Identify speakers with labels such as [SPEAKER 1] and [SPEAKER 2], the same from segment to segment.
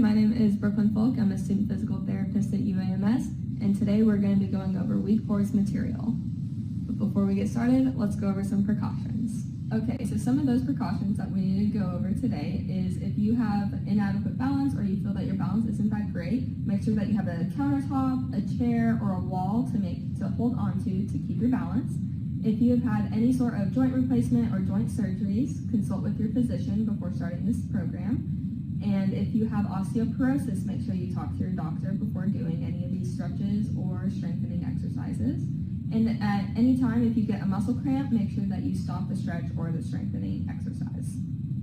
[SPEAKER 1] my name is Brooklyn Folk. I'm a student physical therapist at UAMS, and today we're going to be going over week 4's material. But before we get started, let's go over some precautions. Okay, so some of those precautions that we need to go over today is if you have inadequate balance or you feel that your balance isn't that great, make sure that you have a countertop, a chair, or a wall to hold onto to keep your balance. If you have had any sort of joint replacement or joint surgeries, consult with your physician before starting this program. And if you have osteoporosis, make sure you talk to your doctor before doing any of these stretches or strengthening exercises. And at any time, if you get a muscle cramp, make sure that you stop the stretch or the strengthening exercise.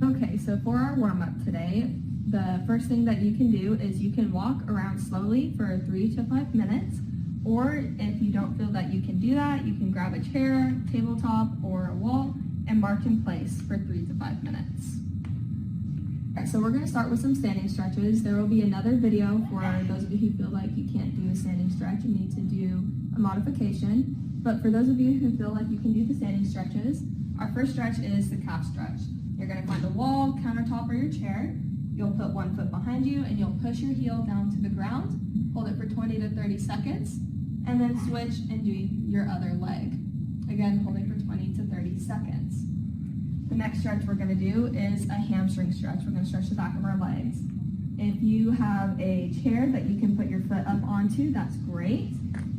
[SPEAKER 1] Okay, so for our warm-up today, the first thing that you can do is you can walk around slowly for 3 to 5 minutes. Or if you don't feel that you can do that, you can grab a chair, tabletop, or a wall and march in place for 3 to 5 minutes. All right, so we're going to start with some standing stretches. There will be another video for those of you who feel like you can't do a standing stretch and need to do a modification. But for those of you who feel like you can do the standing stretches, our first stretch is the calf stretch. You're going to find a wall, countertop, or your chair. You'll put one foot behind you and you'll push your heel down to the ground. Hold it for 20 to 30 seconds. And then switch and do your other leg. Again, holding for 20 to 30 seconds. The next stretch we're going to do is a hamstring stretch. We're going to stretch the back of our legs. If you have a chair that you can put your foot up onto, that's great.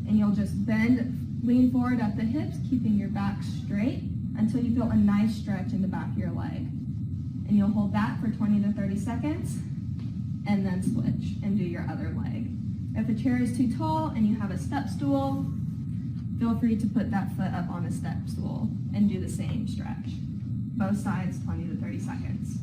[SPEAKER 1] And you'll just bend, lean forward at the hips, keeping your back straight until you feel a nice stretch in the back of your leg. And you'll hold that for 20 to 30 seconds and then switch and do your other leg. If the chair is too tall and you have a step stool, feel free to put that foot up on a step stool and do the same stretch. Both sides, 20 to 30 seconds.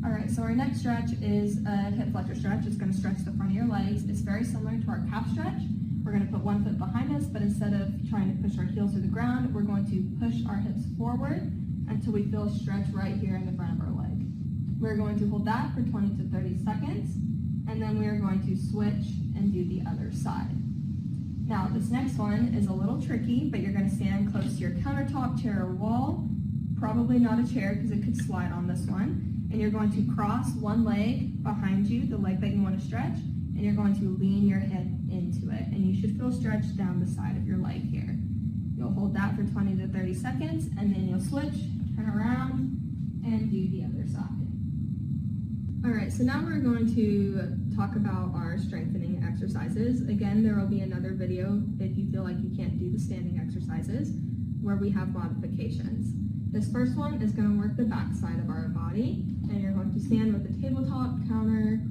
[SPEAKER 1] All right, so our next stretch is a hip flexor stretch. It's going to stretch the front of your legs. It's very similar to our calf stretch. We're going to put one foot behind us, but instead of trying to push our heels to the ground, we're going to push our hips forward until we feel a stretch right here in the front of our leg. We're going to hold that for 20 to 30 seconds, and then we are going to switch and do the other side. Now, this next one is a little tricky, but you're going to stand close to your countertop, chair, or wall. Probably not a chair because it could slide on this one. And you're going to cross one leg behind you, the leg that you want to stretch, and you're going to lean your head into it. And you should feel stretched down the side of your leg here. You'll hold that for 20 to 30 seconds, and then you'll switch, turn around, and do the other side. All right, so now we're going to talk about our strengthening exercises. Again, there will be another video if you feel like you can't do the standing exercises where we have modifications. This first one is going to work the back side of our body, and you're going to stand with a tabletop, counter,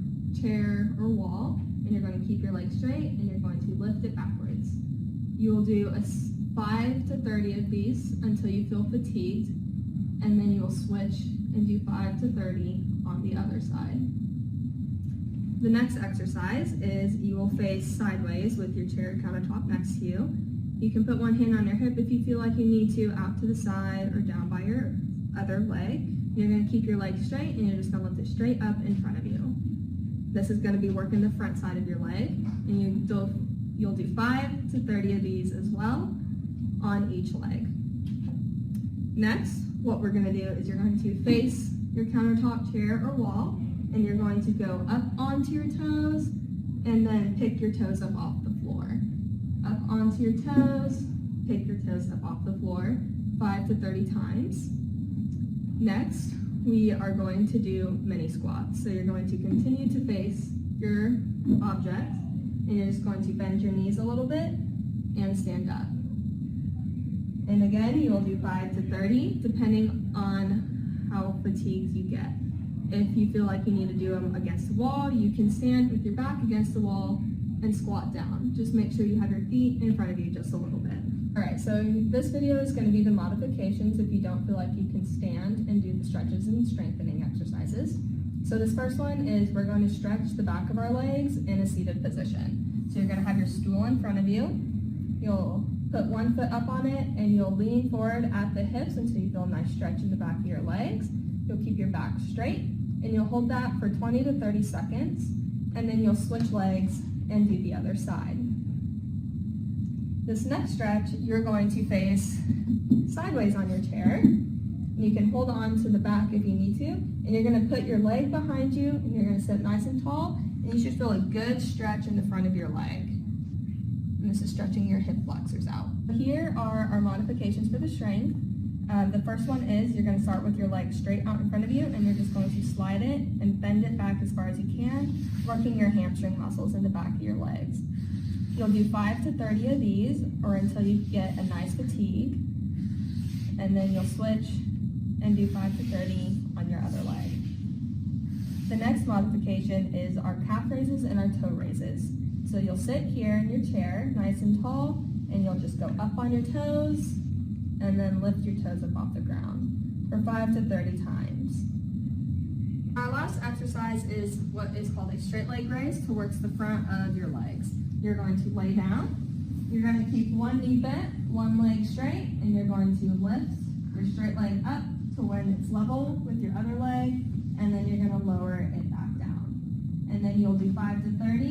[SPEAKER 1] chair, or wall, and you're going to keep your legs straight, and you're going to lift it backwards. You will do 5 to 30 of these until you feel fatigued, and then you will switch and do 5 to 30 on the other side. The next exercise is you will face sideways with your chair countertop next to you. You can put one hand on your hip if you feel like you need to, out to the side or down by your other leg. You're going to keep your leg straight and you're just going to lift it straight up in front of you. This is going to be working the front side of your leg, and you'll do 5 to 30 of these as well on each leg. Next, what we're going to do is you're going to face your countertop, chair, or wall, and you're going to go up onto your toes and then pick your toes up off the floor. Up onto your toes, pick your toes up off the floor 5 to 30 times. Next, we are going to do mini squats. So you're going to continue to face your object, and you're just going to bend your knees a little bit and stand up. And again, you will do 5 to 30 depending on how fatigued you get. If you feel like you need to do them against the wall, you can stand with your back against the wall and squat down. Just make sure you have your feet in front of you just a little bit. All right, so this video is going to be the modifications if you don't feel like you can stand and do the stretches and strengthening exercises. So this first one is we're going to stretch the back of our legs in a seated position. So you're going to have your stool in front of you. You'll put one foot up on it and you'll lean forward at the hips until you feel a nice stretch in the back of your legs. You'll keep your back straight and you'll hold that for 20 to 30 seconds, and then you'll switch legs and do the other side. This next stretch, you're going to face sideways on your chair, You can hold on to the back if you need to, and you're gonna put your leg behind you, and you're gonna sit nice and tall, and you should feel a good stretch in the front of your leg. And this is stretching your hip flexors out. Here are our modifications for the strength. The first one is you're going to start with your leg straight out in front of you, and you're just going to slide it and bend it back as far as you can, working your hamstring muscles in the back of your legs. You'll do 5 to 30 of these, or until you get a nice fatigue, and then you'll switch and do 5 to 30 on your other leg. The next modification is our calf raises and our toe raises. So you'll sit here in your chair, nice and tall, and you'll just go up on your toes, and then lift your toes up off the ground for 5 to 30 times. Our last exercise is what is called a straight leg raise to work the front of your legs. You're going to lay down, you're going to keep one knee bent, one leg straight, and you're going to lift your straight leg up to when it's level with your other leg, and then you're going to lower it back down. And then you'll do 5 to 30